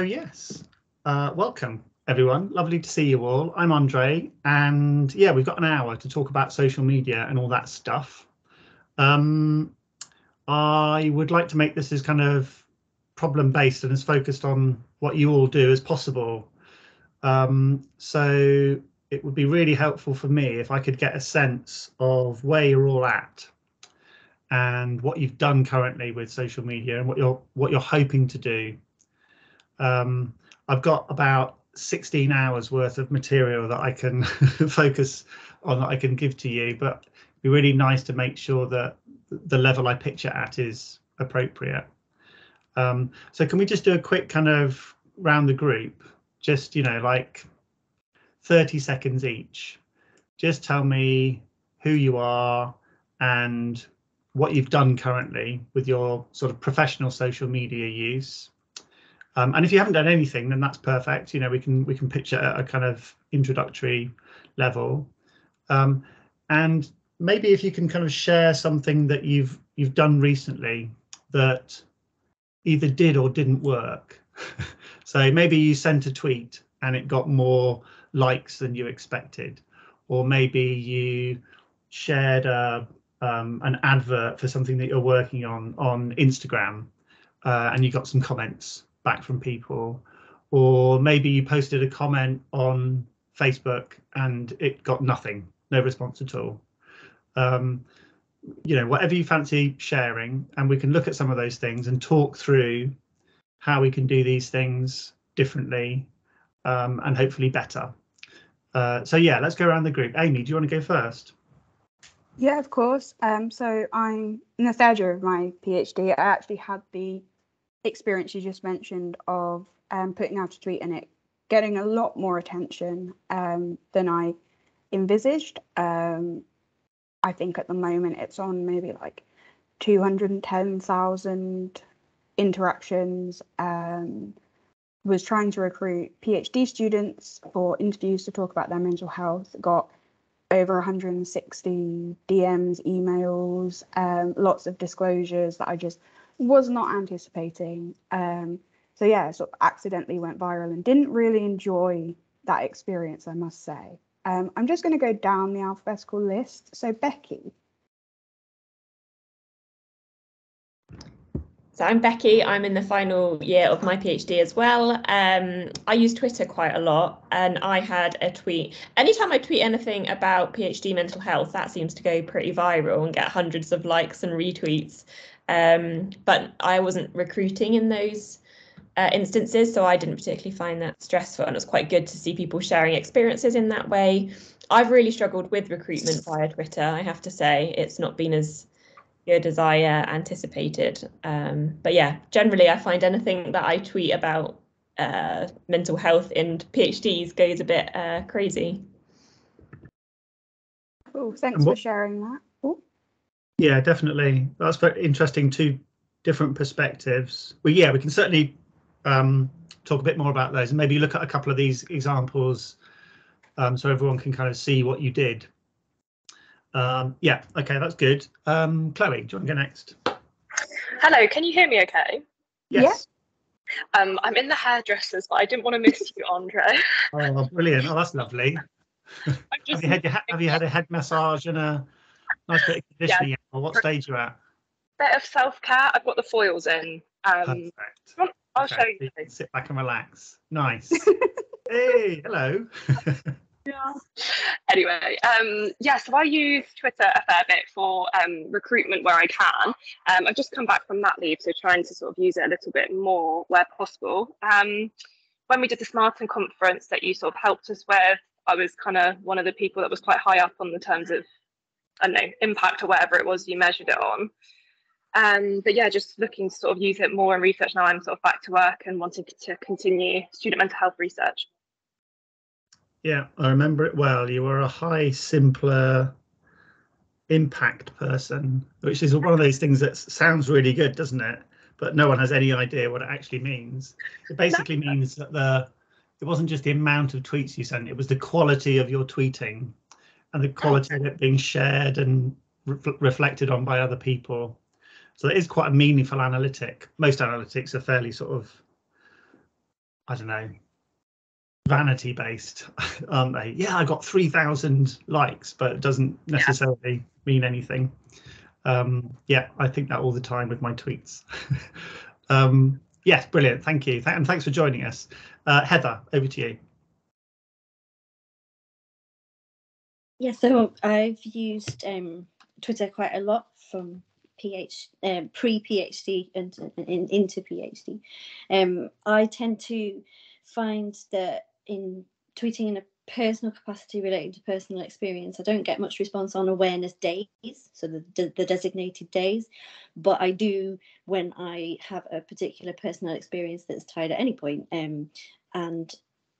Yes, welcome everyone. Lovely to see you all. I'm Andre, and yeah, we've got an hour to talk about social media and all that stuff. I would like to make this as kind of problem-based and as focused on what you all do as possible. So it would be really helpful for me if I could get a sense of where you're all at and what you've done currently with social media and what you're hoping to do. I've got about 16 hours worth of material that I can focus on, that I can give to you, but it'd be really nice to make sure that the level I pitch it at is appropriate. So can we just do a quick kind of round the group, just, like 30 seconds each. Just tell me who you are and what you've done currently with your sort of professional social media use. And if you haven't done anything, then that's perfect. We can pitch it at a kind of introductory level. And maybe if you can kind of share something that you've done recently that either did or didn't work. So maybe you sent a tweet and it got more likes than you expected, or maybe you shared an advert for something that you're working on Instagram, and you got some comments back from people, or maybe you posted a comment on Facebook and it got no response at all. Whatever you fancy sharing, and we can look at some of those things and talk through how we can do these things differently, and hopefully better. So yeah, let's go around the group. Amy, do you want to go first? Yeah, of course. So I'm in the third year of my PhD. I actually had the experience you just mentioned of putting out a tweet and it getting a lot more attention than I envisaged. I think at the moment it's on maybe like 210,000 interactions. Was trying to recruit PhD students for interviews to talk about their mental health. Got over 160 DMs, emails, lots of disclosures that I just was not anticipating. So yeah, sort of accidentally went viral and didn't really enjoy that experience, I must say. I'm just going to go down the alphabetical list. So Becky. So I'm Becky. I'm in the final year of my PhD as well. I use Twitter quite a lot, and I had a tweet. Anytime I tweet anything about PhD mental health, that seems to go pretty viral and get hundreds of likes and retweets. But I wasn't recruiting in those instances, so I didn't particularly find that stressful, and it was quite good to see people sharing experiences in that way. I've really struggled with recruitment via Twitter, I have to say. It's not been as good as I anticipated. But yeah, generally I find anything that I tweet about mental health in PhDs goes a bit crazy. Oh, thanks for sharing that. Ooh. Yeah, definitely. That's very interesting. Two different perspectives. Well, yeah, we can certainly talk a bit more about those and maybe look at a couple of these examples so everyone can kind of see what you did. Yeah, okay, that's good. Chloe, do you want to go next? Hello, can you hear me okay? Yes. Yeah. I'm in the hairdressers, but I didn't want to miss you, Andre. Oh, brilliant. Oh, that's lovely. Have you had a head massage and a nice bit of conditioning? Yeah. Or what stage are you at? Bit of self-care. I've got the foils in. Perfect. I'll show you. So you can sit back and relax. Nice. Hey, hello. Yeah. Anyway, yeah, so I use Twitter a fair bit for recruitment where I can. I've just come back from mat leave, so trying to sort of use it a little bit more where possible. When we did the SMaRteN conference that you sort of helped us with, I was kind of one of the people that was quite high up on the terms of, I don't know, impact or whatever it was you measured it on. But yeah, just looking to sort of use it more in research now. I'm sort of back to work and wanting to continue student mental health research. Yeah, I remember it well. You were a high, simpler impact person, which is one of those things that sounds really good, doesn't it? But no one has any idea what it actually means. It basically means that it wasn't just the amount of tweets you sent, it was the quality of your tweeting and the quality of it being shared and reflected on by other people. So it is quite a meaningful analytic. Most analytics are fairly sort of I don't know, vanity based, aren't they? Yeah, I got 3,000 likes, but it doesn't necessarily mean anything. Yeah, I think that all the time with my tweets. Yes, brilliant. Thank you. And thanks for joining us. Heather, over to you. Yeah, so I've used Twitter quite a lot from pre-PhD and into PhD. I tend to find that in tweeting in a personal capacity related to personal experience, I don't get much response on awareness days, so the designated days, but I do when I have a particular personal experience that's tied at any point, and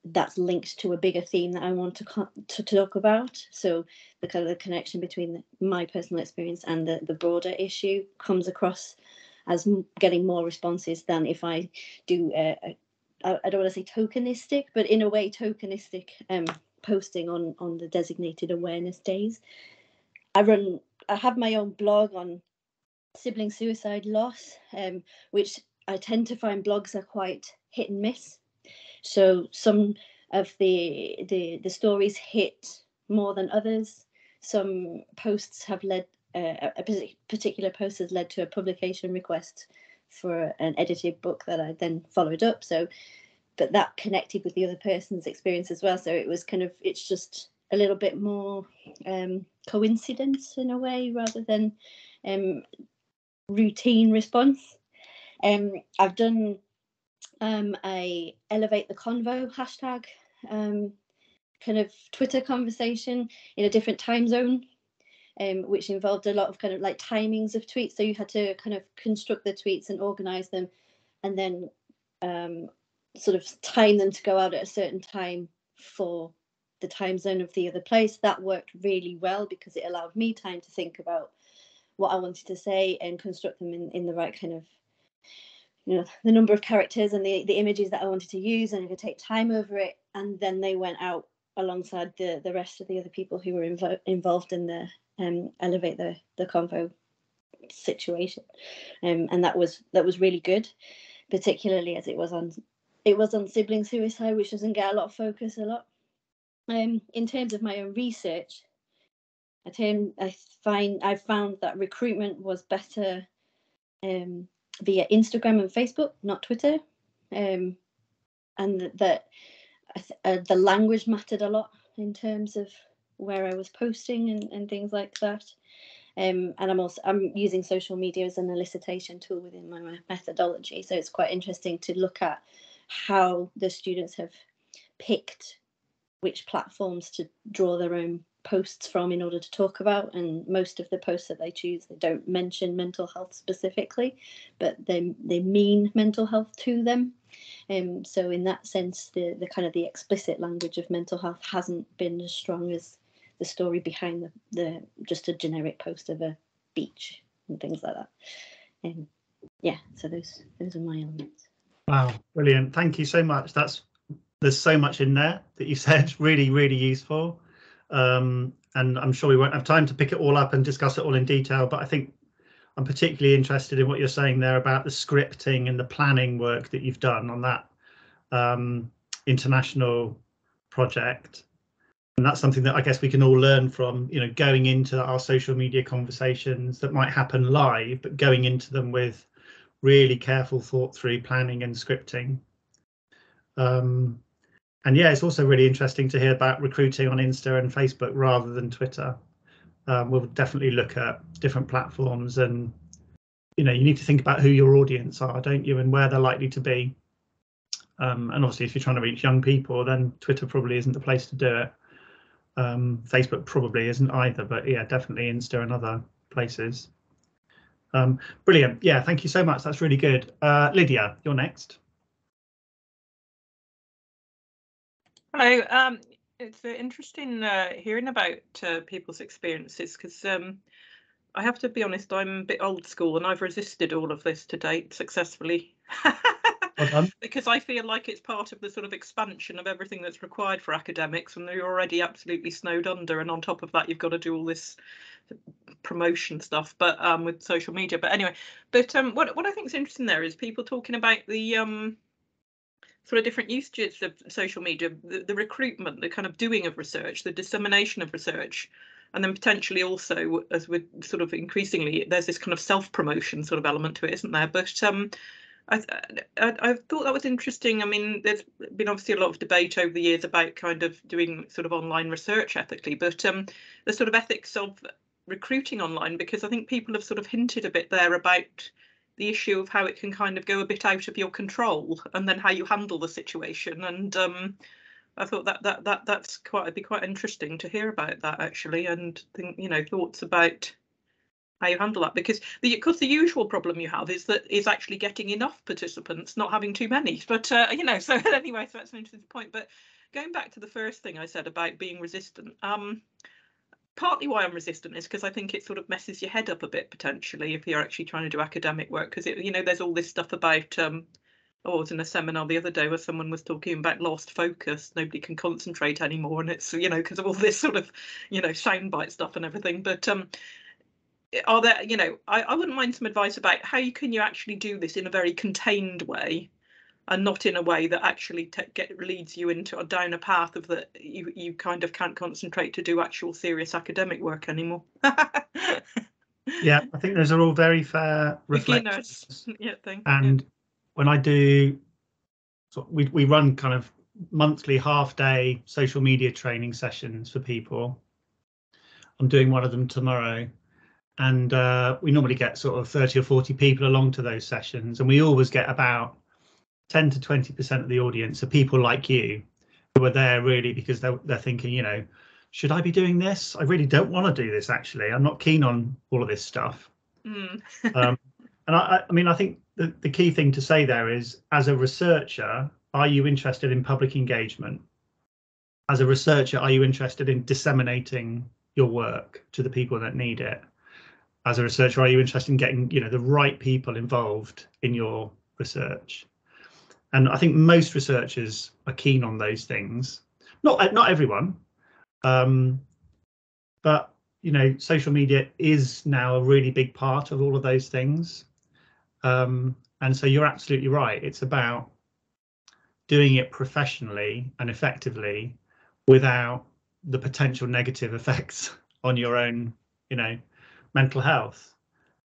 that's linked to a bigger theme that I want to talk about. So the kind of the connection between my personal experience and the broader issue comes across as getting more responses than if I do I don't want to say tokenistic, but in a way tokenistic posting on the designated awareness days. I have my own blog on sibling suicide loss, which I tend to find blogs are quite hit and miss. So some of the stories hit more than others. Some posts have led, a particular post has led to a publication request for an edited book that I then followed up. So, but that connected with the other person's experience as well. So it was kind of, it's just a little bit more coincidence in a way rather than routine response. I've done a elevate the convo hashtag kind of Twitter conversation in a different time zone, which involved a lot of kind of like timings of tweets. So you had to kind of construct the tweets and organize them and then sort of time them to go out at a certain time for the time zone of the other place. That worked really well because it allowed me time to think about what I wanted to say and construct them in the right kind of, you know, the number of characters and the images that I wanted to use, and I could take time over it, and then they went out alongside the rest of the other people who were involved in the elevate the convo situation, and that was really good, particularly as it was on sibling suicide, which doesn't get a lot of focus a lot. In terms of my own research, I found that recruitment was better via Instagram and Facebook, not Twitter, and that the language mattered a lot in terms of where I was posting and things like that. And I'm using social media as an elicitation tool within my methodology, so it's quite interesting to look at how the students have picked which platforms to draw their own posts from in order to talk about, and most of the posts that they choose, they don't mention mental health specifically, but they mean mental health to them. So in that sense, the kind of the explicit language of mental health hasn't been as strong as the story behind the just a generic post of a beach and things like that. Yeah, so those are my elements. Wow, brilliant. Thank you so much. There's so much in there that you said, really, really useful. And I'm sure we won't have time to pick it all up and discuss it all in detail, but I think I'm particularly interested in what you're saying there about the scripting and the planning work that you've done on that international project. And that's something that I guess we can all learn from, you know, going into our social media conversations that might happen live, but going into them with really careful thought through planning and scripting. And yeah, it's also really interesting to hear about recruiting on Insta and Facebook rather than Twitter. We'll definitely look at different platforms, and you know, you need to think about who your audience are, don't you, and where they're likely to be. And obviously, if you're trying to reach young people, then Twitter probably isn't the place to do it. Facebook probably isn't either, but yeah, definitely Insta and other places. Brilliant. Yeah, thank you so much. That's really good. Lydia, you're next. Hello. It's interesting hearing about people's experiences, because I have to be honest, I'm a bit old school and I've resisted all of this to date successfully. Well done. Because I feel like it's part of the sort of expansion of everything that's required for academics, and they're already absolutely snowed under, and on top of that you've got to do all this promotion stuff, but with social media. But anyway, but what I think is interesting there is people talking about the sort of different usages of social media, the recruitment, the kind of doing of research, the dissemination of research, and then potentially also, as we're sort of increasingly, there's this kind of self-promotion sort of element to it, isn't there? But I thought that was interesting. I mean, there's been obviously a lot of debate over the years about kind of doing sort of online research ethically, but the sort of ethics of recruiting online, because I think people have sort of hinted a bit there about the issue of how it can kind of go a bit out of your control, and then how you handle the situation. And I thought that's it'd be quite interesting to hear about that actually, and think, you know, thoughts about how you handle that, because the usual problem you have is actually getting enough participants, not having too many. But you know, so anyway, so that's an interesting point. But going back to the first thing I said about being resistant, partly why I'm resistant is because I think it sort of messes your head up a bit potentially if you're actually trying to do academic work, because you know, there's all this stuff about I was in a seminar the other day where someone was talking about lost focus. Nobody can concentrate anymore, and it's, you know, because of all this sort of, you know, soundbite stuff and everything. But are there, you know, I wouldn't mind some advice about how you actually do this in a very contained way, and not in a way that actually leads you down a path of that you kind of can't concentrate to do actual serious academic work anymore. Yeah, I think those are all very fair reflections. Yeah, and when I do, so we run kind of monthly half-day social media training sessions for people. I'm doing one of them tomorrow, and we normally get sort of 30 or 40 people along to those sessions, and we always get about 10 to 20% of the audience are people like you, who are there really because they're thinking, you know, should I be doing this? I really don't want to do this, actually. I'm not keen on all of this stuff. And I mean, I think the key thing to say there is, as a researcher, are you interested in public engagement? As a researcher, are you interested in disseminating your work to the people that need it? As a researcher, are you interested in getting, you know, the right people involved in your research? And I think most researchers are keen on those things. Not everyone, but you know, social media is now a really big part of all of those things. And so you're absolutely right. It's about doing it professionally and effectively without the potential negative effects on your own, you know, mental health.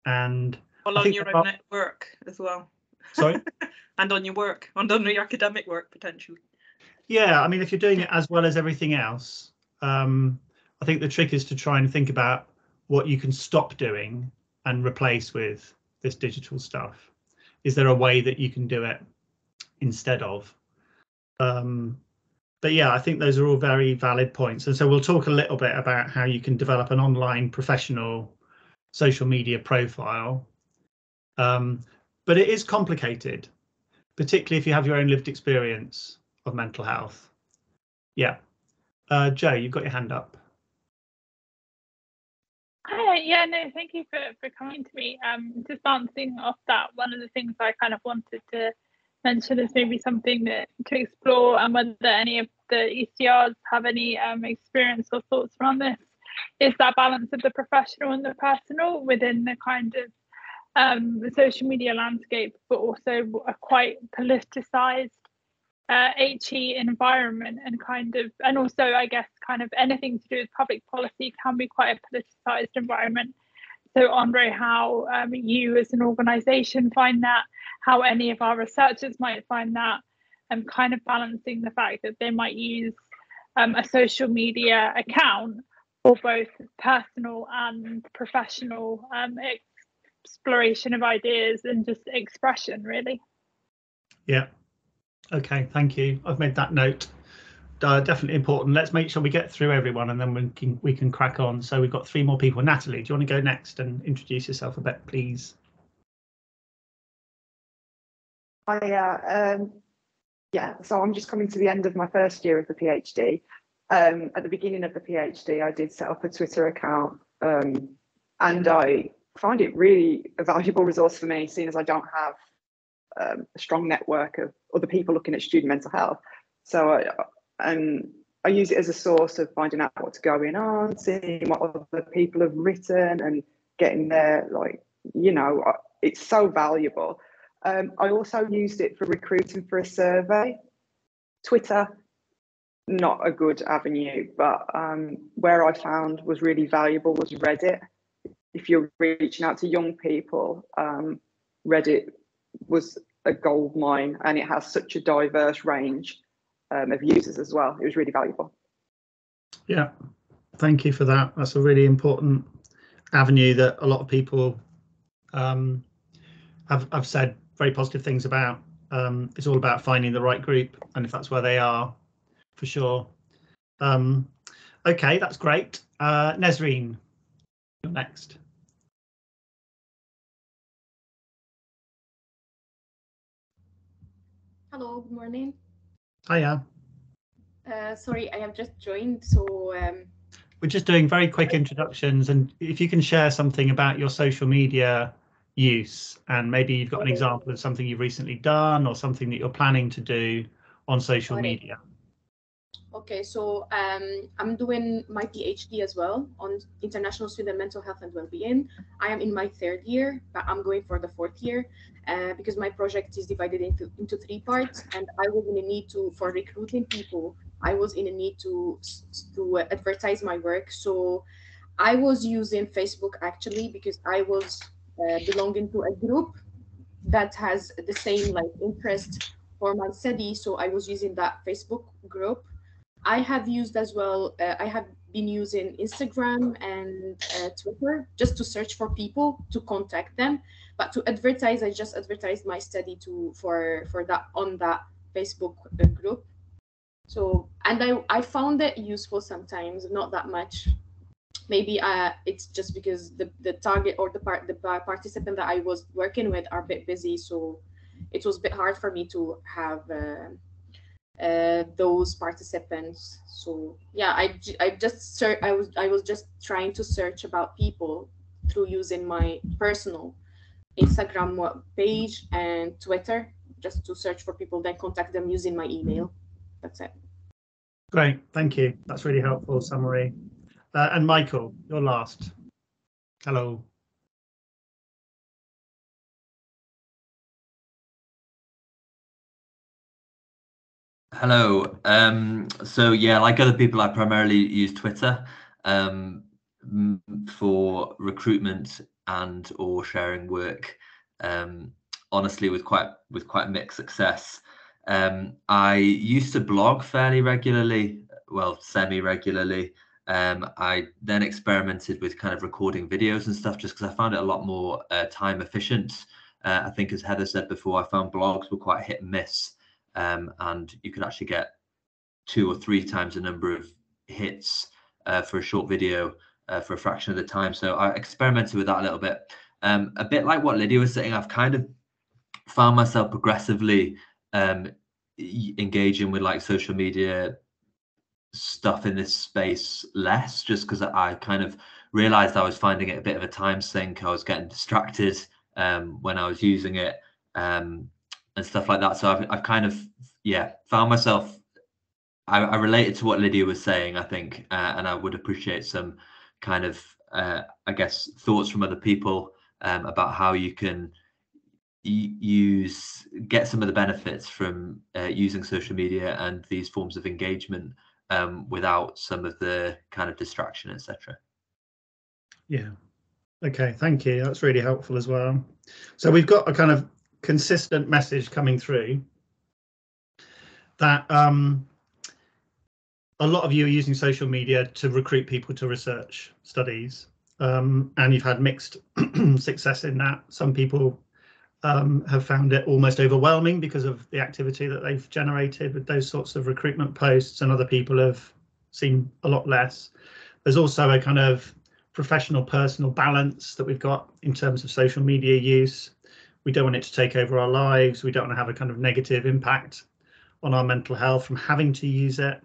And well, on your own network as well. Sorry? And on your work, and on your academic work potentially. Yeah, I mean, if you're doing it as well as everything else, I think the trick is to try and think about what you can stop doing and replace with this digital stuff. Is there a way that you can do it instead of? But yeah, I think those are all very valid points. And so we'll talk a little bit about how you can develop an online professional social media profile. But it is complicated, particularly if you have your own lived experience of mental health. Yeah. Joe, you've got your hand up. Hi, yeah, no, thank you for coming to me. Just bouncing off that, one of the things I kind of wanted to mention is maybe something to explore, and whether any of the ECRs have any experience or thoughts around this, is that balance of the professional and the personal within the kind of the social media landscape, but also a quite politicized HE environment, and also I guess kind of anything to do with public policy can be quite a politicized environment. So Andre, how you as an organization find that, how any of our researchers might find that, and kind of balancing the fact that they might use a social media account for both personal and professional exploration of ideas and just expression, really. Yeah. Okay, thank you. I've made that note. Definitely important. Let's make sure we get through everyone, and then we can crack on. So we've got 3 more people. Natalie, do you want to go next and introduce yourself a bit, please? Yeah, so I'm just coming to the end of my first year of the PhD. At the beginning of the PhD, I did set up a Twitter account, and I find it really a valuable resource for me, seeing as I don't have a strong network of other people looking at student mental health. So I use it as a source of finding out what's going on, seeing what other people have written, and getting their, like, you know, it's so valuable. I also used it for recruiting for a survey. Twitter, not a good avenue, but where I found was really valuable was Reddit. If you're reaching out to young people, Reddit was a gold mine, and it has such a diverse range of users as well. It was really valuable. Yeah, thank you for that. That's a really important avenue that a lot of people have said very positive things about. It's all about finding the right group, and if that's where they are, for sure. Okay, that's great. Nesreen, you're next. Hello, good morning. Hiya. Sorry, I have just joined, so we're just doing very quick introductions, and if you can share something about your social media use, and maybe you've got an example of something you've recently done or something that you're planning to do on social media. Okay, so I'm doing my PhD as well on international student mental health and well-being. I am in my 3rd year, but I'm going for the 4th year because my project is divided into 3 parts, and I was in a need for recruiting people. I was in a need to advertise my work. So I was using Facebook actually because I was belonging to a group that has the same interest for my study. So I was using that Facebook group. I have used as well, I have been using Instagram and Twitter just to search for people, to contact them. But to advertise, I just advertised my study for that on that Facebook group. So, and I found it useful sometimes, not that much. Maybe it's just because the target or the participant that I was working with are a bit busy, so it was a bit hard for me to have those participants. So yeah, I was just trying to search about people through using my personal Instagram page and Twitter, just to search for people, then contact them using my email. That's it. Great, thank you. That's really helpful summary. And Michael, you're last. Hello. Hello. So yeah, like other people, I primarily use Twitter for recruitment and or sharing work. Honestly, with quite mixed success. I used to blog fairly regularly, well, semi-regularly. I then experimented with kind of recording videos and stuff just because I found it a lot more time efficient. I think, as Heather said before, I found blogs were quite hit and miss. And you could actually get 2 or 3 times the number of hits for a short video for a fraction of the time. So I experimented with that a little bit. A bit like what Lydia was saying, I've kind of found myself progressively engaging with like social media stuff in this space less, just because I kind of realized I was finding it a bit of a time sink. I was getting distracted when I was using it. And stuff like that. So I've kind of, yeah, found myself, I related to what Lydia was saying, I think, and I would appreciate some kind of, I guess, thoughts from other people about how you can get some of the benefits from using social media and these forms of engagement without some of the kind of distraction, etc. Yeah. Okay, thank you. That's really helpful as well. So we've got a kind of consistent message coming through that a lot of you are using social media to recruit people to research studies, and you've had mixed success in that. Some people have found it almost overwhelming because of the activity that they've generated with those sorts of recruitment posts, and other people have seen a lot less. There's also a kind of professional personal balance that we've got in terms of social media use. We don't want it to take over our lives. We don't want to have a kind of negative impact on our mental health from having to use it.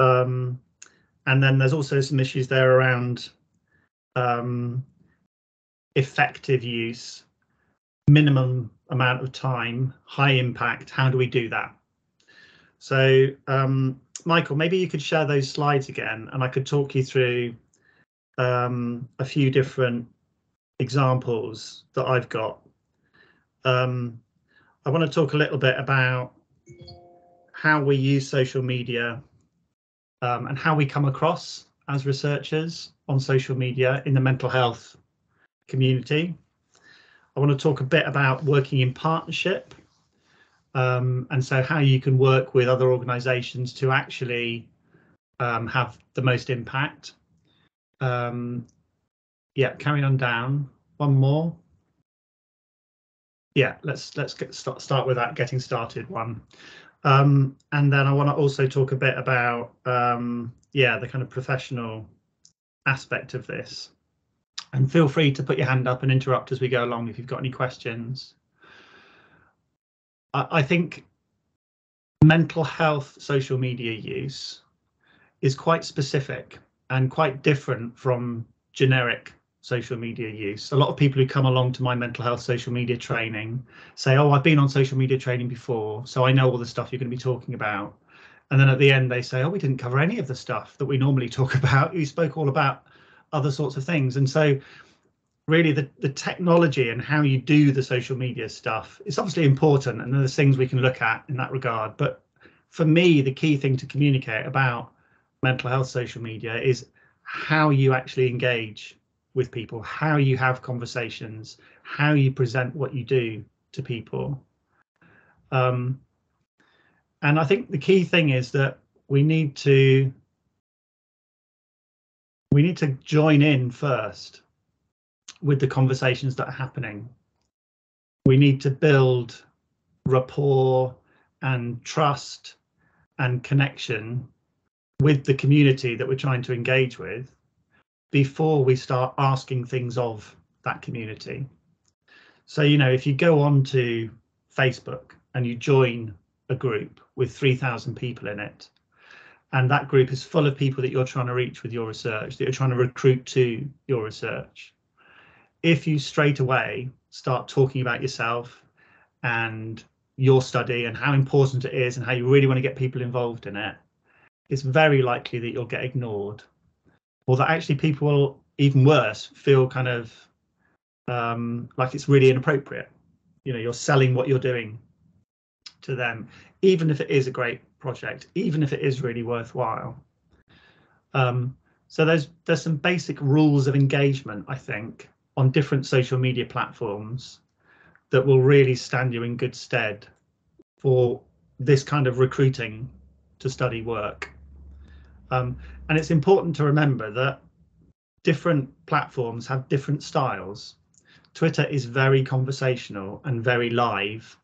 And then there's also some issues there around effective use, minimum amount of time, high impact. How do we do that? So Michael, maybe you could share those slides again, and I could talk you through a few different examples that I've got. I want to talk a little bit about how we use social media and how we come across as researchers on social media in the mental health community. I want to talk a bit about working in partnership, and so how you can work with other organisations to actually have the most impact. Yeah, carry on down. One more. Yeah, let's start with that getting started one. And then I want to also talk a bit about yeah, the kind of professional aspect of this. And feel free to put your hand up and interrupt as we go along if you've got any questions. I think mental health social media use is quite specific and quite different from generic social media use. A lot of people who come along to my mental health social media training say, oh, I've been on social media training before, so I know all the stuff you're going to be talking about. And then at the end they say, oh, we didn't cover any of the stuff that we normally talk about. You spoke all about other sorts of things. And so really the technology and how you do the social media stuff is obviously important, and there's things we can look at in that regard. But for me, the key thing to communicate about mental health social media is how you actually engage with people, how you have conversations, how you present what you do to people. And I think the key thing is that we need to join in first with the conversations that are happening. We need to build rapport and trust and connection with the community that we're trying to engage with before we start asking things of that community. So, you know, if you go on to Facebook and you join a group with 3,000 people in it, and that group is full of people that you're trying to reach with your research, that you're trying to recruit to your research, if you straight away start talking about yourself and your study and how important it is and how you really want to get people involved in it, it's very likely that you'll get ignored, or that actually people will, even worse, feel kind of like it's really inappropriate. You know, you're selling what you're doing to them, even if it is a great project, even if it is really worthwhile. So there's some basic rules of engagement, I think, on different social media platforms that will really stand you in good stead for this kind of recruiting to study work. And it's important to remember that different platforms have different styles. Twitter is very conversational and very live.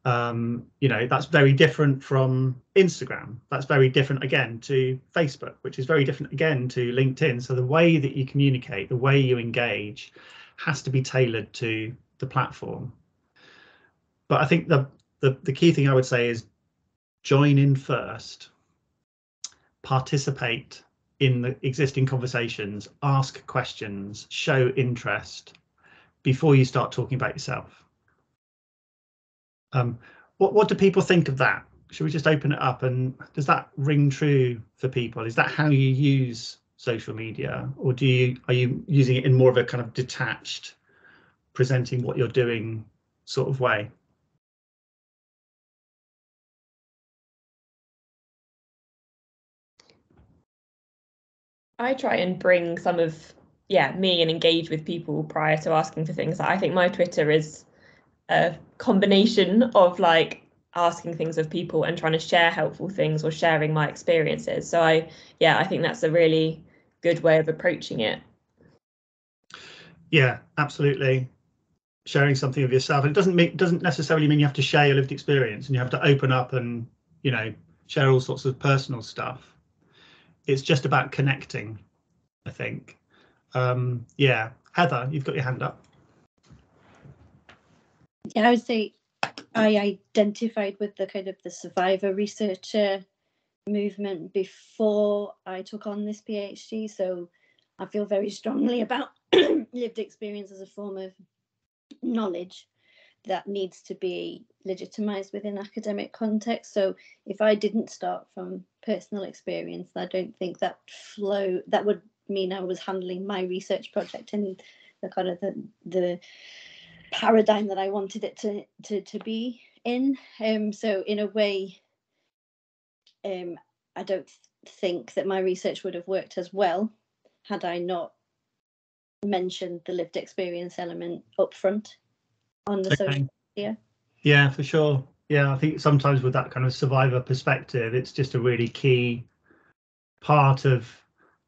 You know, that's very different from Instagram. That's very different again to Facebook, which is very different again to LinkedIn. So the way that you communicate, the way you engage has to be tailored to the platform. But I think the key thing I would say is join in first, participate in the existing conversations, ask questions, show interest before you start talking about yourself. What do people think of that? Should we just open it up, and does that ring true for people? Is that how you use social media, or are you using it in more of a kind of detached, presenting what you're doing sort of way? I try and bring some of me and engage with people prior to asking for things. I think my Twitter is a combination of like asking things of people and trying to share helpful things or sharing my experiences. So I think that's a really good way of approaching it. Yeah, absolutely. Sharing something of yourself. It doesn't necessarily mean you have to share your lived experience and you have to open up and, you know, share all sorts of personal stuff. It's just about connecting, I think. Yeah, Heather, you've got your hand up. Yeah, I would say I identified with the kind of the survivor researcher movement before I took on this PhD, so I feel very strongly about lived experience as a form of knowledge that needs to be legitimized within academic context. So if I didn't start from personal experience, I don't think that would mean I was handling my research project in the kind of the paradigm that I wanted it to be in. So in a way, I don't think that my research would have worked as well had I not mentioned the lived experience element up front on the social media. Yeah, for sure. Yeah, I think sometimes with that kind of survivor perspective, it's just a really key part of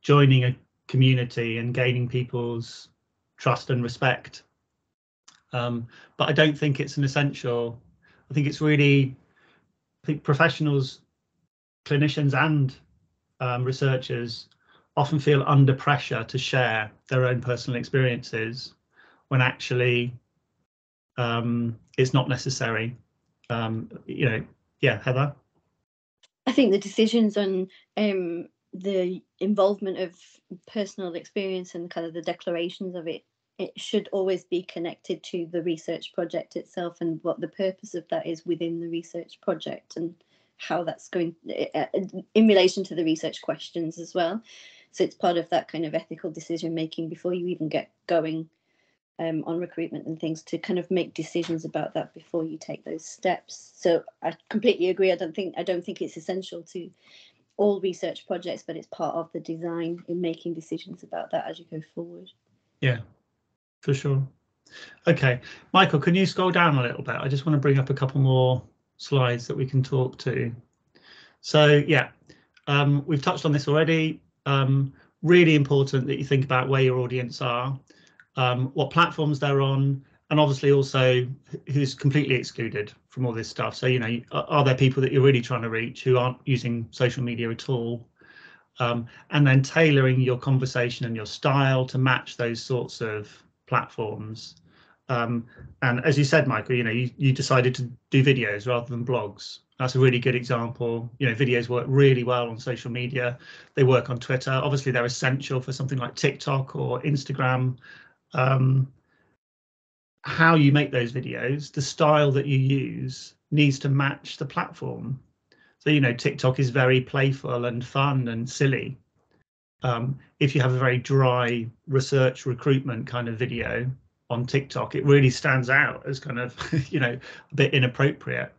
joining a community and gaining people's trust and respect. But I don't think it's an essential. I think it's really, I think professionals, clinicians and researchers often feel under pressure to share their own personal experiences when actually it's not necessary. You know, yeah, Heather? I think the decisions on the involvement of personal experience and kind of the declarations of it should always be connected to the research project itself and what the purpose of that is within the research project and how that's going in relation to the research questions as well. So it's part of that kind of ethical decision making before you even get going on recruitment and things, to kind of make decisions about that before you take those steps. So I completely agree. I don't think it's essential to all research projects, but it's part of the design in making decisions about that as you go forward. Yeah, for sure. Okay, Michael, can you scroll down a little bit? I just want to bring up a couple more slides that we can talk to. So yeah, we've touched on this already. Really important that you think about where your audience are, what platforms they're on, and obviously also who's completely excluded from all this stuff. So, you know, are there people that you're really trying to reach who aren't using social media at all? And then tailoring your conversation and your style to match those sorts of platforms. And as you said, Michael, you know, you decided to do videos rather than blogs. That's a really good example. You know, videos work really well on social media. They work on Twitter. Obviously, they're essential for something like TikTok or Instagram. How you make those videos, the style that you use needs to match the platform. So, you know, TikTok is very playful and fun and silly. If you have a very dry research recruitment kind of video on TikTok, it really stands out as kind of, you know, a bit inappropriate.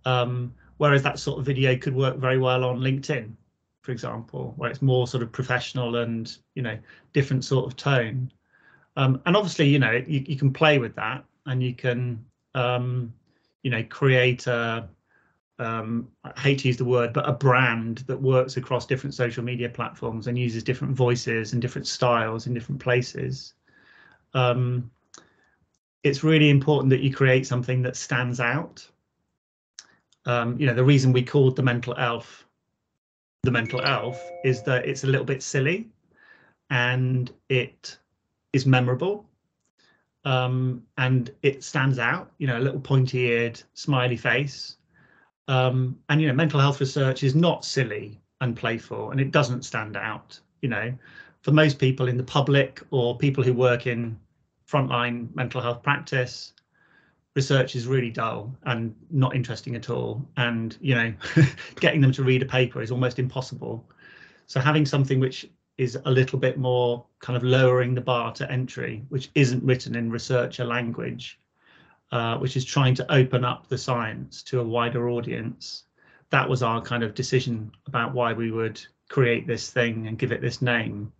Whereas that sort of video could work very well on LinkedIn, for example, where it's more sort of professional and, you know, different sort of tone. And obviously, you know, you can play with that and you can, you know, create a, I hate to use the word, but a brand that works across different social media platforms and uses different voices and different styles in different places. It's really important that you create something that stands out. You know, the reason we called the mental elf is that it's a little bit silly and it is memorable, and it stands out, you know, a little pointy-eared smiley face. And, you know, mental health research is not silly and playful, and it doesn't stand out. You know, for most people in the public or people who work in frontline mental health practice, research is really dull and not interesting at all. And, you know, getting them to read a paper is almost impossible. So having something which is a little bit more kind of lowering the bar to entry, which isn't written in researcher language, which is trying to open up the science to a wider audience. That was our kind of decision about why we would create this thing and give it this name.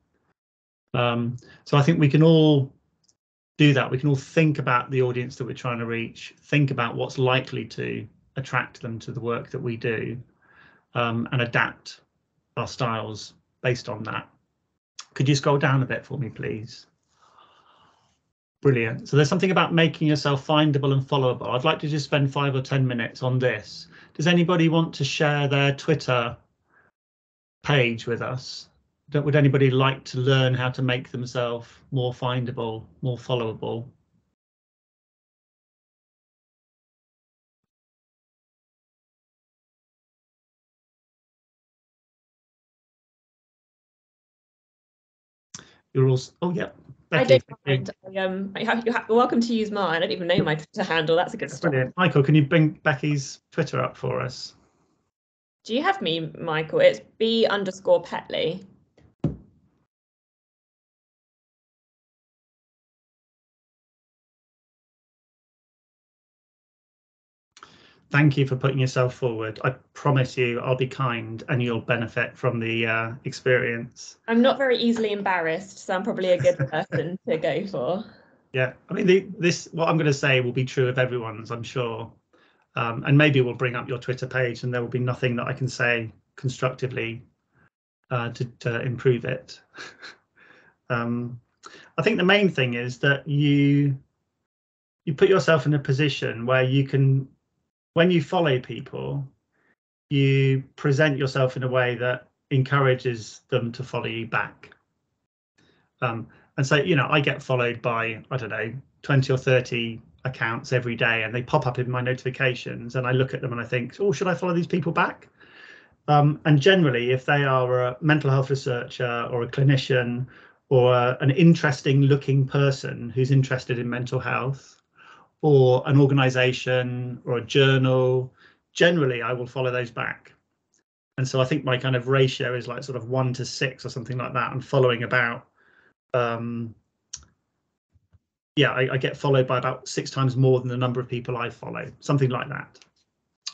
So I think we can all do that. We can all think about the audience that we're trying to reach, think about what's likely to attract them to the work that we do, and adapt our styles based on that. Could you scroll down a bit for me, please? Brilliant. So there's something about making yourself findable and followable. I'd like to just spend 5 or 10 minutes on this. Does anybody want to share their Twitter page with us? Would anybody like to learn how to make themselves more findable, more followable? You're also, oh yeah. Becky, I don't mind. You're welcome to use mine. I don't even know my Twitter handle. That's a good start. Brilliant. Michael, can you bring Becky's Twitter up for us? Do you have me, Michael? It's B_Petley. Thank you for putting yourself forward. I promise you I'll be kind and you'll benefit from the experience. I'm not very easily embarrassed, so I'm probably a good person to go for. Yeah, I mean, what I'm going to say will be true of everyone's, I'm sure. And maybe we'll bring up your Twitter page and there will be nothing that I can say constructively to improve it. I think the main thing is that you put yourself in a position where you can, when you follow people, you present yourself in a way that encourages them to follow you back. And so, you know, I get followed by, I don't know, 20 or 30 accounts every day, and they pop up in my notifications, and I look at them and I think, oh, should I follow these people back? And generally, if they are a mental health researcher or a clinician or an interesting looking person who's interested in mental health, or an organization or a journal, generally I will follow those back. And so I think my kind of ratio is like sort of 1 to 6 or something like that. I'm following about, yeah, I get followed by about 6 times more than the number of people I follow, something like that.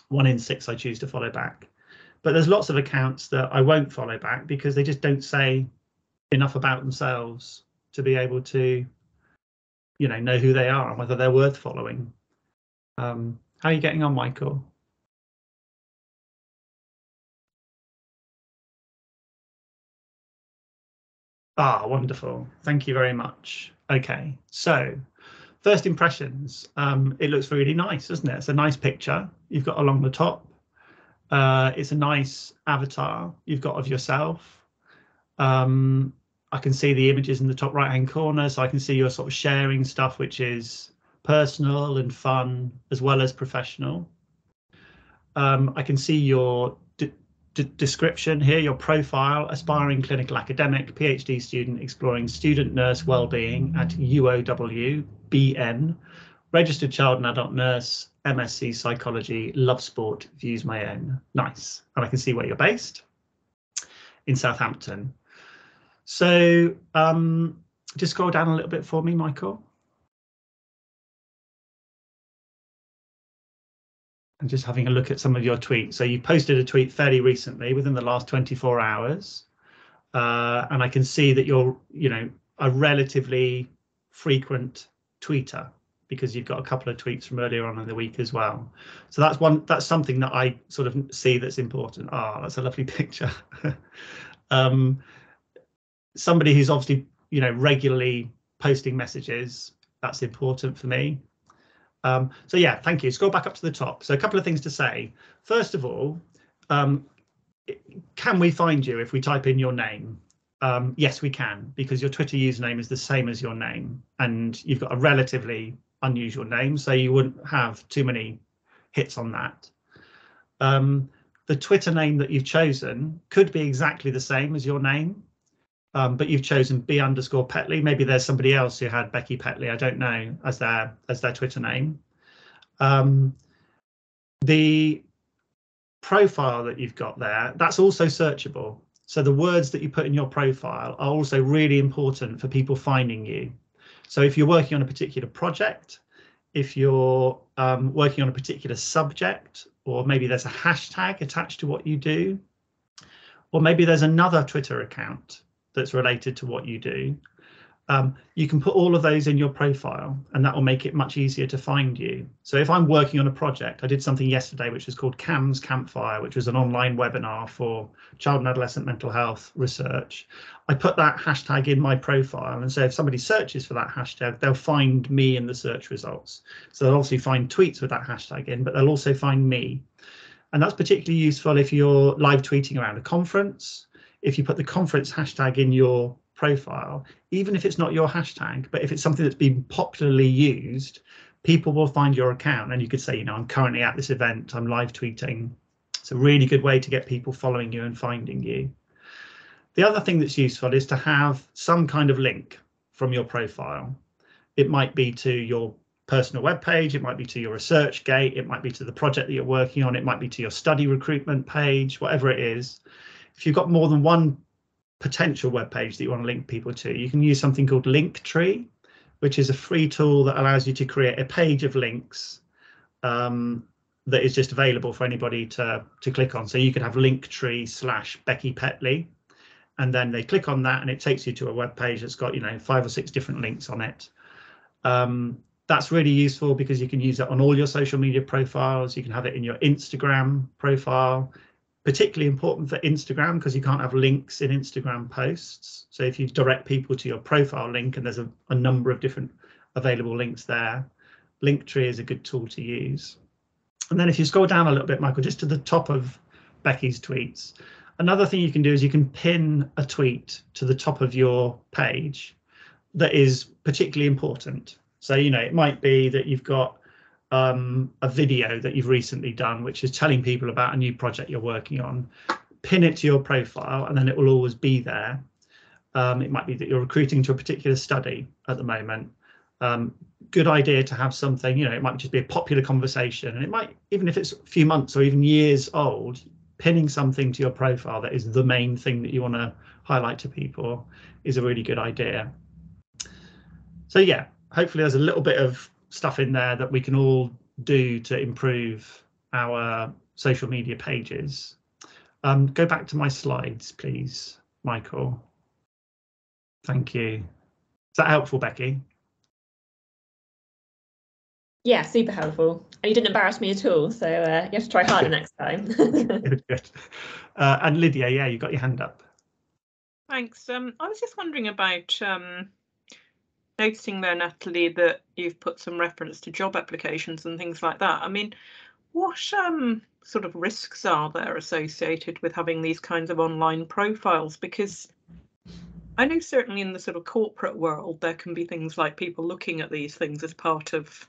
1 in 6 I choose to follow back. But there's lots of accounts that I won't follow back because they just don't say enough about themselves to be able to, you know who they are and whether they're worth following. How are you getting on, Michael? Ah, wonderful. Thank you very much. Okay, so first impressions. It looks really nice, doesn't it? It's a nice picture you've got along the top. It's a nice avatar you've got of yourself. I can see the images in the top right hand corner, so I can see you're sort of sharing stuff which is personal and fun as well as professional. I can see your description here, your profile: aspiring clinical academic, PhD student exploring student nurse wellbeing at UOW, BN, registered child and adult nurse, MSc psychology, love sport, views my own. Nice. And I can see where you're based, in Southampton. So just scroll down a little bit for me, Michael. And just having a look at some of your tweets. So you posted a tweet fairly recently, within the last 24 hours. And I can see that you're, a relatively frequent tweeter, because you've got a couple of tweets from earlier on in the week as well. So that's something that I sort of see that's important. Ah, that's a lovely picture. Somebody who's obviously, regularly posting messages, that's important for me. So yeah, thank you. Scroll back up to the top. So a couple of things to say. First of all, can we find you if we type in your name? Yes, we can, because your Twitter username is the same as your name, and you've got a relatively unusual name, so you wouldn't have too many hits on that. The Twitter name that you've chosen could be exactly the same as your name, but you've chosen B_Petley. Maybe there's somebody else who had Becky Petley, I don't know, as their Twitter name. The profile that you've got there, that's also searchable. So the words that you put in your profile are also really important for people finding you. So if you're working on a particular project, if you're working on a particular subject, or maybe there's a hashtag attached to what you do, or maybe there's another Twitter account that's related to what you do, you can put all of those in your profile, and that will make it much easier to find you. So if I'm working on a project, I did something yesterday which was called CAMS Campfire, which was an online webinar for child and adolescent mental health research. I put that hashtag in my profile, and so if somebody searches for that hashtag, they'll find me in the search results. So they'll obviously find tweets with that hashtag in, but they'll also find me. And that's particularly useful if you're live tweeting around a conference. If you put the conference hashtag in your profile, even if it's not your hashtag, but if it's something that's been popularly used, people will find your account, and you could say, I'm currently at this event, I'm live tweeting. It's a really good way to get people following you and finding you. The other thing that's useful is to have some kind of link from your profile. It might be to your personal webpage, it might be to your ResearchGate, it might be to the project that you're working on, it might be to your study recruitment page, whatever it is. If you've got more than one potential web page that you want to link people to, you can use something called Linktree, which is a free tool that allows you to create a page of links that is just available for anybody to click on. So you could have Linktree/Becky Petley, and then they click on that and it takes you to a web page that's got 5 or 6 different links on it. That's really useful because you can use it on all your social media profiles. You can have it in your Instagram profile. Particularly important for Instagram because you can't have links in Instagram posts. So if you direct people to your profile link, and there's a number of different available links there, Linktree is a good tool to use. And then if you scroll down a little bit, Michael, just to the top of Becky's tweets, another thing you can do is you can pin a tweet to the top of your page that is particularly important. So, it might be that you've got a video that you've recently done, which is telling people about a new project you're working on. Pin it to your profile and then it will always be there. It might be that you're recruiting to a particular study at the moment. Good idea to have something, it might just be a popular conversation, and it might, even if it's a few months or even years old, pinning something to your profile that is the main thing that you want to highlight to people is a really good idea. So yeah, hopefully there's a little bit of stuff in there that we can all do to improve our social media pages. Go back to my slides, please, Michael. Thank you. Is that helpful, Becky? Yeah, super helpful. And you didn't embarrass me at all, so you have to try harder next time. Good. And Lydia, yeah, you got your hand up. Thanks. I was just wondering about noticing there, Natalie, that you've put some reference to job applications and things like that. I mean, what sort of risks are there associated with having these kinds of online profiles? Because I know certainly in the sort of corporate world, there can be things like people looking at these things as part of,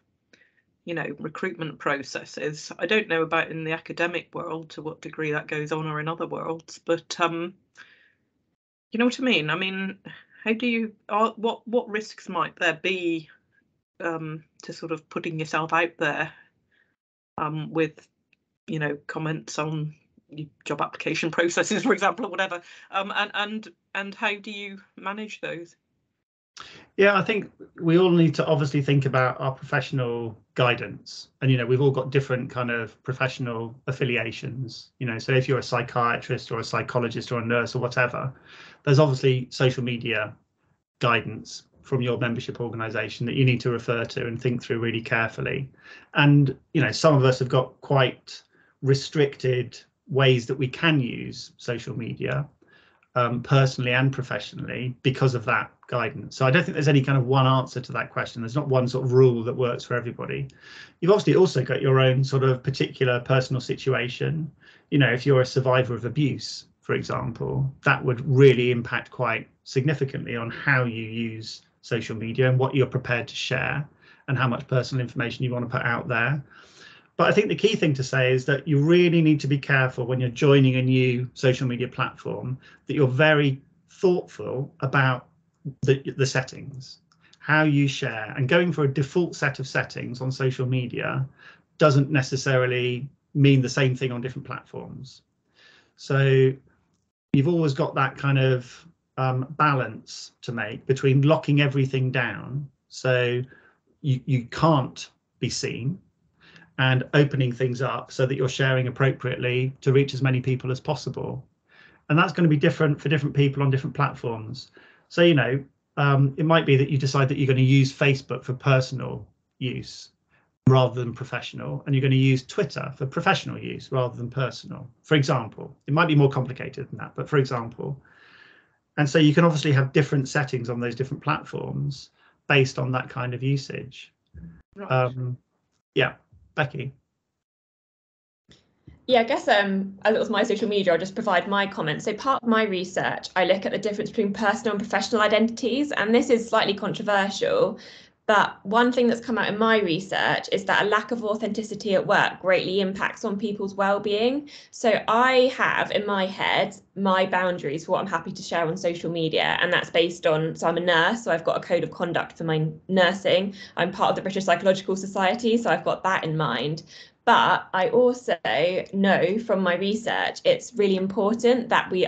recruitment processes. I don't know about in the academic world to what degree that goes on or in other worlds, but you know what I mean? I mean, how do you, what risks might there be to sort of putting yourself out there with, comments on job application processes, for example, or whatever, and how do you manage those? Yeah, I think we all need to obviously think about our professional guidance, and we've all got different kind of professional affiliations. So if you're a psychiatrist or a psychologist or a nurse or whatever, there's obviously social media guidance from your membership organization that you need to refer to and think through really carefully. And some of us have got quite restricted ways that we can use social media personally and professionally because of that guidance. So I don't think there's any kind of one answer to that question. There's not one sort of rule that works for everybody. You've obviously also got your own sort of particular personal situation. If you're a survivor of abuse, for example, that would really impact quite significantly on how you use social media and what you're prepared to share and how much personal information you want to put out there. But I think the key thing to say is that you really need to be careful when you're joining a new social media platform, that you're very thoughtful about the settings, how you share, and going for a default set of settings on social media doesn't necessarily mean the same thing on different platforms. So you've always got that kind of balance to make between locking everything down so you can't be seen, and opening things up so that you're sharing appropriately to reach as many people as possible. And that's going to be different for different people on different platforms. So, it might be that you decide that you're going to use Facebook for personal use rather than professional, and you're going to use Twitter for professional use rather than personal, for example. It might be more complicated than that, but for example. And so you can obviously have different settings on those different platforms based on that kind of usage. Right. Yeah, Becky. Yeah, I guess as it was my social media, I'll just provide my comments. So part of my research, I look at the difference between personal and professional identities, and this is slightly controversial. But one thing that's come out in my research is that a lack of authenticity at work greatly impacts on people's well-being. So I have in my head my boundaries for what I'm happy to share on social media, and that's based on, so I'm a nurse, so I've got a code of conduct for my nursing. I'm part of the British Psychological Society, so I've got that in mind. But I also know from my research, it's really important that we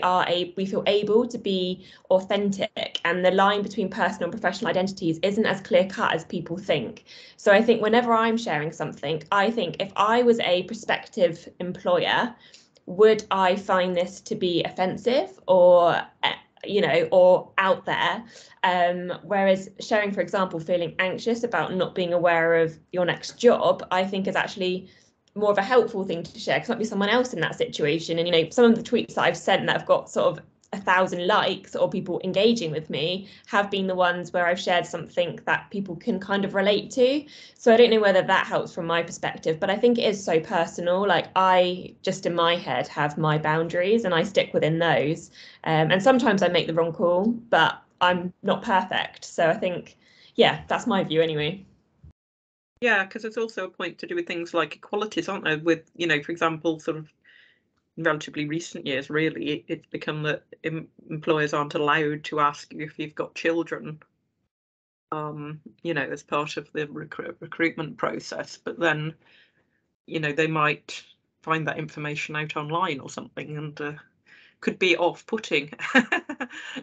feel able to be authentic, and the line between personal and professional identities isn't as clear cut as people think. So I think whenever I'm sharing something, I think if I was a prospective employer, would I find this to be offensive or or out there? Whereas sharing, for example, feeling anxious about not being aware of your next job, I think is actually more of a helpful thing to share, because it might be someone else in that situation. And some of the tweets that I've sent that have got sort of 1,000 likes or people engaging with me have been the ones where I've shared something that people can kind of relate to. So I don't know whether that helps from my perspective, but I think it is so personal. Like, I just in my head have my boundaries and I stick within those. And sometimes I make the wrong call, but I'm not perfect. So I think, yeah, that's my view anyway. Yeah, because there's also a point to do with things like equalities, aren't there? With, for example, sort of in relatively recent years, really, it's become that employers aren't allowed to ask you if you've got children, as part of the recruitment process. But then, they might find that information out online or something, and could be off-putting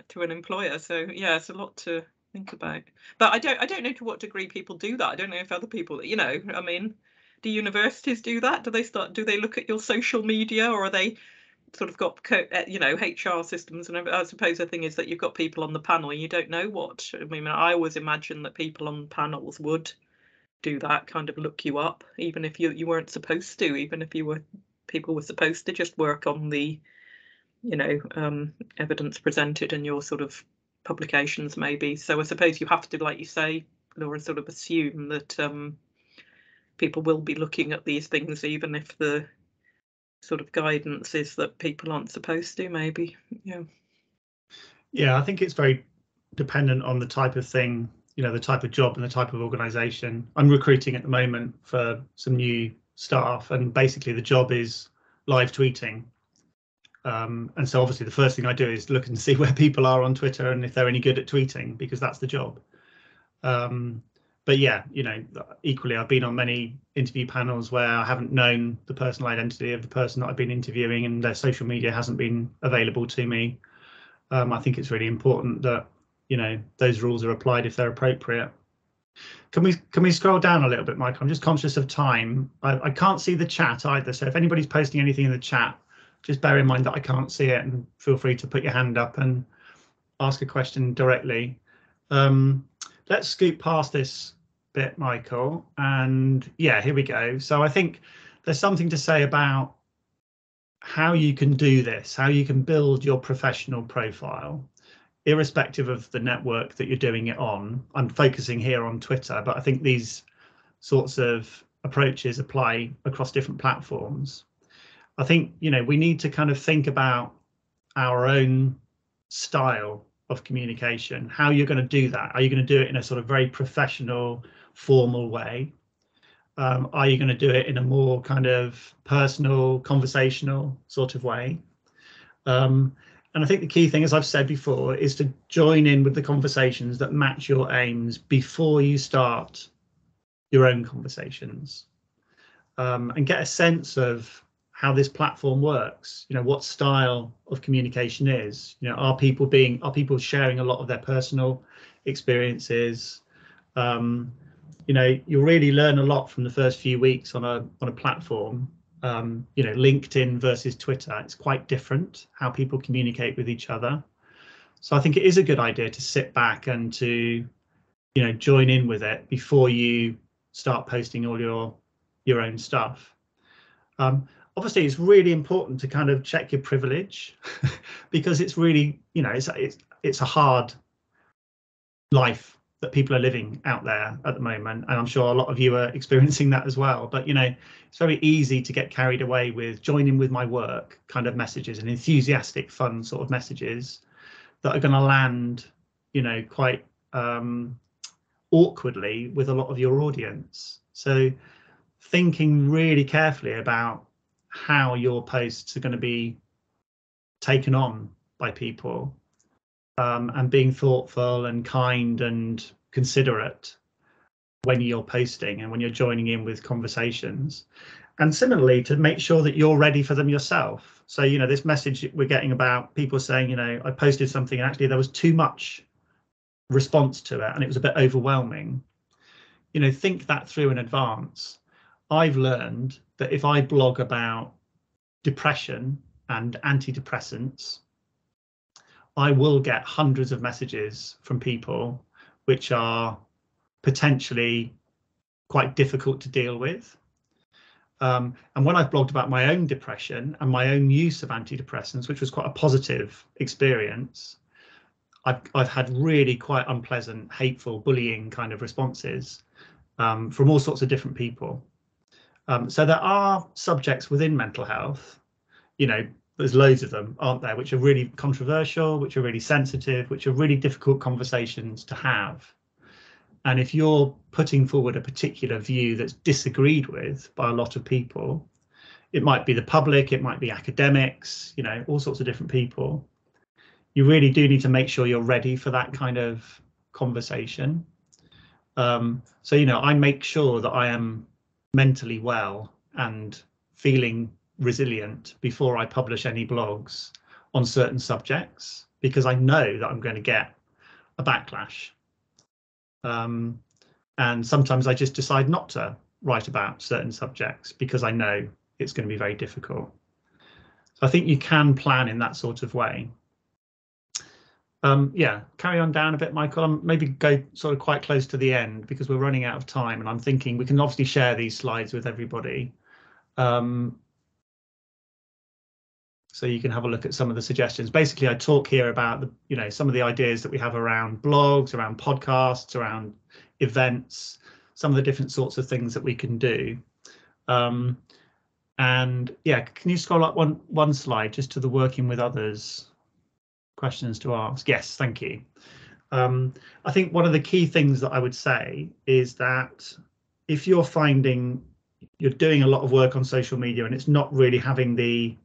to an employer. So yeah, it's a lot to think about. But I don't know to what degree people do that. I don't know if other people, I mean, do universities do that? Do they look at your social media, or are they sort of got HR systems? And I suppose the thing is that you've got people on the panel and you don't know what. I mean, I always imagine that people on panels would do that, kind of look you up, even if you weren't supposed to, even if people were supposed to just work on the evidence presented in your sort of publications, maybe. So I suppose you have to, like you say, Laura, sort of assume that people will be looking at these things, even if the sort of guidance is that people aren't supposed to, maybe. Yeah, I think it's very dependent on the type of thing, the type of job and the type of organisation. I'm recruiting at the moment for some new staff, and basically the job is live tweeting. And so obviously the first thing I do is look and see where people are on Twitter and if they're any good at tweeting, because that's the job. But yeah, equally, I've been on many interview panels where I haven't known the personal identity of the person that I've been interviewing, and their social media hasn't been available to me. I think it's really important that those rules are applied if they're appropriate. Can we scroll down a little bit, Mike? I'm just conscious of time. I can't see the chat either, so if anybody's posting anything in the chat, just bear in mind that I can't see it, and feel free to put your hand up and ask a question directly. Let's scoot past this bit, Michael, and yeah, here we go. So I think there's something to say about how you can do this, how you can build your professional profile, irrespective of the network that you're doing it on. I'm focusing here on Twitter, but I think these sorts of approaches apply across different platforms. I think, we need to kind of think about our own style of communication, how you're going to do that. Are you going to do it in a sort of very professional, formal way? Are you going to do it in a more kind of personal, conversational sort of way? And I think the key thing, as I've said before, is to join in with the conversations that match your aims before you start your own conversations, and get a sense of how this platform works. What style of communication is. Are people sharing a lot of their personal experiences? You'll really learn a lot from the first few weeks on a platform. LinkedIn versus Twitter, it's quite different how people communicate with each other. So I think it is a good idea to sit back and to join in with it before you start posting all your own stuff. Obviously, it's really important to kind of check your privilege because it's really, it's a hard life that people are living out there at the moment, and I'm sure a lot of you are experiencing that as well. But it's very easy to get carried away with joining with my work kind of messages and enthusiastic, fun sort of messages that are going to land, quite awkwardly with a lot of your audience. So thinking really carefully about how your posts are going to be taken on by people, and being thoughtful and kind and considerate when you're posting and when you're joining in with conversations. And similarly, to make sure that you're ready for them yourself. So, you know, this message we're getting about people saying, you know, I posted something and actually there was too much response to it and it was a bit overwhelming. You know, think that through in advance. I've learned that if I blog about depression and antidepressants, I will get hundreds of messages from people which are potentially quite difficult to deal with. And when I've blogged about my own depression and my own use of antidepressants, which was quite a positive experience, I've had really quite unpleasant, hateful, bullying kind of responses from all sorts of different people. So there are subjects within mental health, you know, there's loads of them, aren't there, which are really controversial, which are really sensitive, which are really difficult conversations to have. And if you're putting forward a particular view that's disagreed with by a lot of people, it might be the public, it might be academics, you know, all sorts of different people. You really do need to make sure you're ready for that kind of conversation. So, you know, I make sure that I am mentally well and feeling resilient before I publish any blogs on certain subjects, because I know that I'm going to get a backlash. And sometimes I just decide not to write about certain subjects because I know it's going to be very difficult. So I think you can plan in that sort of way. Yeah, carry on down a bit, Michael. Maybe go sort of quite close to the end because we're running out of time, and I'm thinking we can obviously share these slides with everybody. So you can have a look at some of the suggestions. Basically, I talk here about the, you know, some of the ideas that we have around blogs, around podcasts, around events, some of the different sorts of things that we can do. And yeah, can you scroll up one slide just to the working with others questions to ask? Yes, thank you. I think one of the key things that I would say is that if you're finding you're doing a lot of work on social media and it's not really having the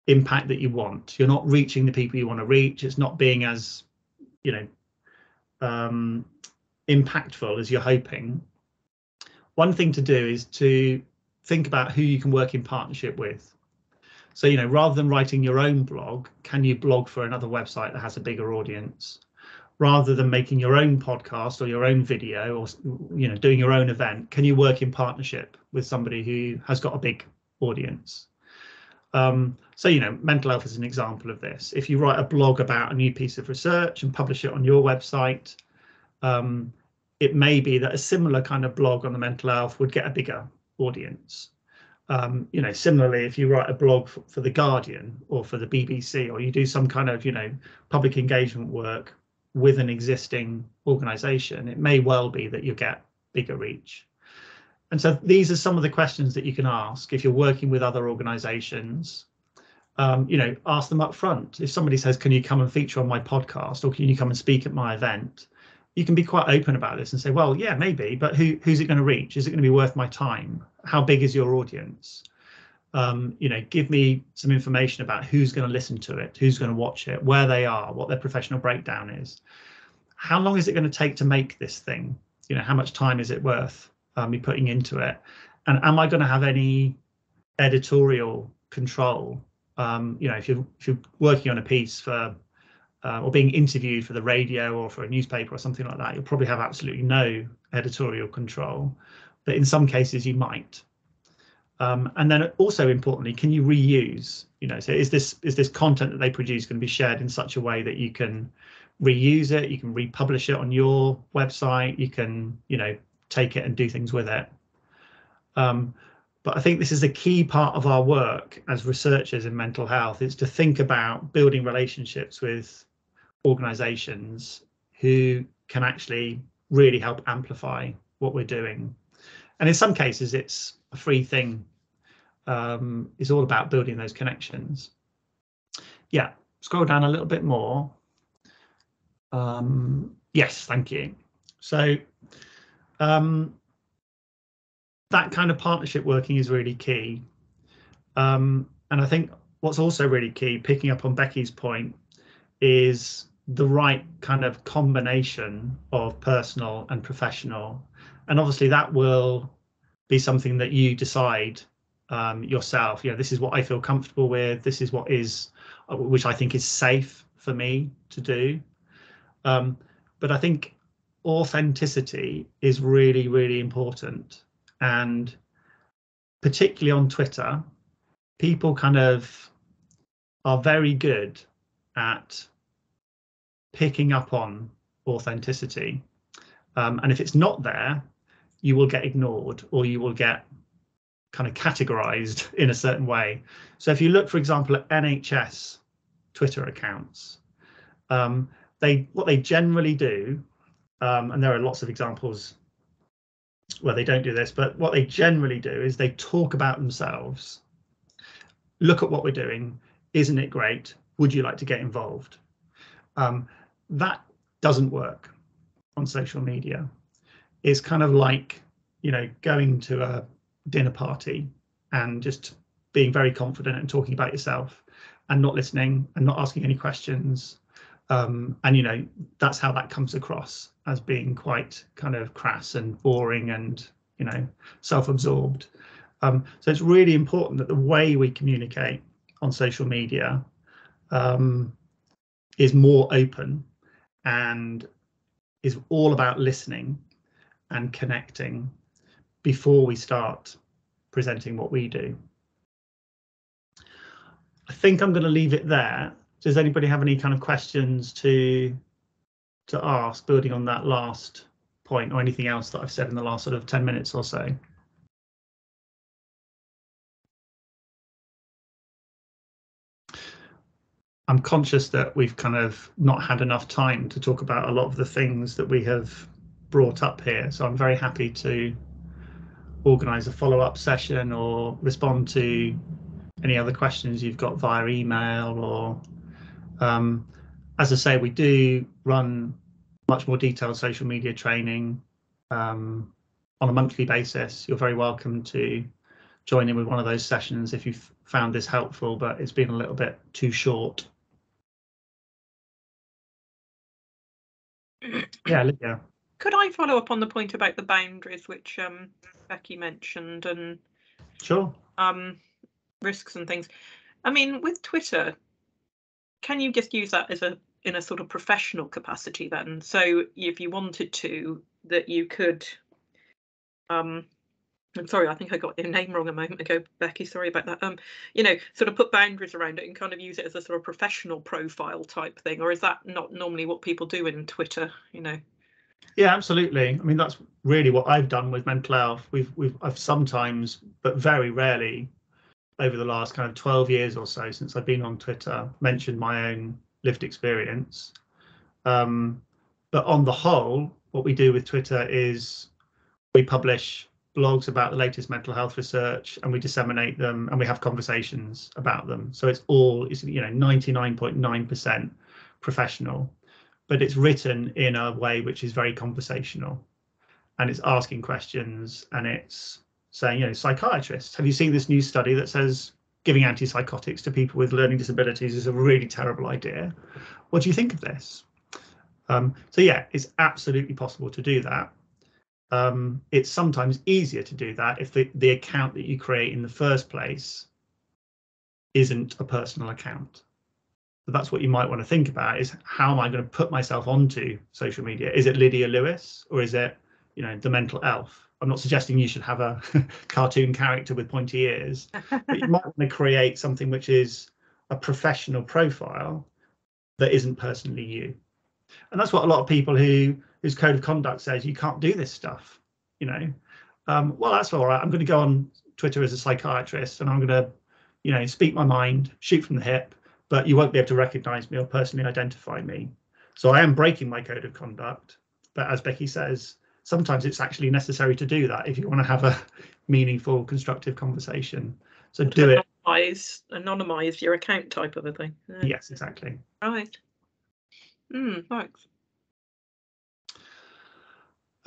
impact that you want, you're not reaching the people you want to reach, it's not being as, you know, impactful as you're hoping, one thing to do is to think about who you can work in partnership with. So, you know, rather than writing your own blog, can you blog for another website that has a bigger audience? Rather than making your own podcast or your own video or, you know, doing your own event, can you work in partnership with somebody who has got a big audience? So, you know, mental health is an example of this. If you write a blog about a new piece of research and publish it on your website, it may be that a similar kind of blog on the mental health would get a bigger audience. You know, similarly, if you write a blog for The Guardian or for the BBC, or you do some kind of, you know, public engagement work with an existing organisation, it may well be that you get bigger reach. And so these are some of the questions that you can ask if you're working with other organisations. You know, ask them up front. If somebody says, can you come and feature on my podcast, or can you come and speak at my event? You can be quite open about this and say, well, yeah, maybe, but who's it going to reach? Is it going to be worth my time? How big is your audience? You know, give me some information about who's going to listen to it, who's going to watch it, where they are, what their professional breakdown is. How long is it going to take to make this thing? You know, how much time is it worth me putting into it? And am I going to have any editorial control? You know, if you're working on a piece for or being interviewed for the radio or for a newspaper or something like that, you'll probably have absolutely no editorial control, but in some cases you might. And then also importantly, can you reuse? You know, so is this content that they produce going to be shared in such a way that you can reuse it, you can republish it on your website, you can, you know, take it and do things with it. But I think this is a key part of our work as researchers in mental health, is to think about building relationships with organisations who can actually really help amplify what we're doing. And in some cases, it's a free thing. It's all about building those connections. Yeah, scroll down a little bit more. Yes, thank you. So that kind of partnership working is really key. And I think what's also really key, picking up on Becky's point, is the right kind of combination of personal and professional, And obviously that will be something that you decide yourself. You know, this is what I feel comfortable with. This is what is, which I think is safe for me to do. But I think authenticity is really, really important. And particularly on Twitter, people kind of are very good at picking up on authenticity. And if it's not there, you will get ignored, or you will get kind of categorized in a certain way. So if you look, for example, at NHS Twitter accounts, what they generally do, and there are lots of examples where they don't do this, but what they generally do is they talk about themselves. Look at what we're doing. Isn't it great? Would you like to get involved? That doesn't work on social media. It's kind of like, you know, going to a dinner party and just being very confident and talking about yourself and not listening and not asking any questions. And, you know, that's how that comes across, as being quite kind of crass and boring and, you know, self-absorbed. So it's really important that the way we communicate on social media is more open and is all about listening and connecting before we start presenting what we do. I think I'm going to leave it there. Does anybody have any kind of questions to ask, building on that last point, or anything else that I've said in the last sort of 10 minutes or so? I'm conscious that we've kind of not had enough time to talk about a lot of the things that we have brought up here, so I'm very happy to organise a follow-up session or respond to any other questions you've got via email, or as I say, we do run much more detailed social media training on a monthly basis. You're very welcome to join in with one of those sessions if you've found this helpful, but it's been a little bit too short. Yeah, Lydia. Could I follow up on the point about the boundaries, which Becky mentioned, and sure, risks and things? I mean, with Twitter, can you just use that as in a sort of professional capacity then? So if you wanted to, that you could, I'm sorry, I think I got your name wrong a moment ago, Becky, sorry about that. You know, sort of put boundaries around it and kind of use it as a sort of professional profile type thing, or is that not normally what people do in Twitter, you know? Yeah, absolutely. I mean, that's really what I've done with mental health. I've sometimes, but very rarely, over the last kind of 12 years or so since I've been on Twitter, mentioned my own lived experience. But on the whole, what we do with Twitter is we publish blogs about the latest mental health research, and we disseminate them, and we have conversations about them. So it's you know, 99.9% professional, but it's written in a way which is very conversational, and it's asking questions, and it's saying, you know, psychiatrists, have you seen this new study that says giving antipsychotics to people with learning disabilities is a really terrible idea? What do you think of this? So yeah, it's absolutely possible to do that. It's sometimes easier to do that if the account that you create in the first place isn't a personal account. So that's what you might want to think about, is how am I going to put myself onto social media? Is it Lydia Lewis, or is it, you know, the mental elf? I'm not suggesting you should have a cartoon character with pointy ears, but you might want to create something which is a professional profile that isn't personally you. And that's what a lot of people whose code of conduct says you can't do this stuff, you know. Well, that's all right. I'm going to go on Twitter as a psychiatrist, and I'm going to, you know, speak my mind, shoot from the hip, but you won't be able to recognize me or personally identify me. So I am breaking my code of conduct. But as Becky says, sometimes it's actually necessary to do that if you want to have a meaningful, constructive conversation. So do it. Anonymize your account type of a thing. Yeah. Yes, exactly. Right. Thanks.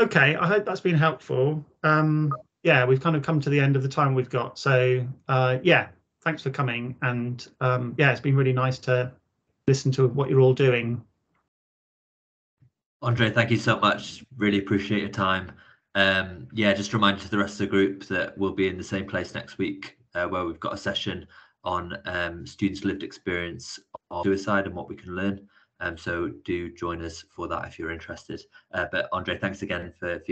Okay, I hope that's been helpful. Yeah, we've kind of come to the end of the time we've got. So yeah, thanks for coming. And yeah, it's been really nice to listen to what you're all doing. Andre, thank you so much. Really appreciate your time. Yeah, just a reminder to the rest of the group that we'll be in the same place next week, where we've got a session on students' lived experience of suicide and what we can learn. So do join us for that if you're interested. But Andre, thanks again for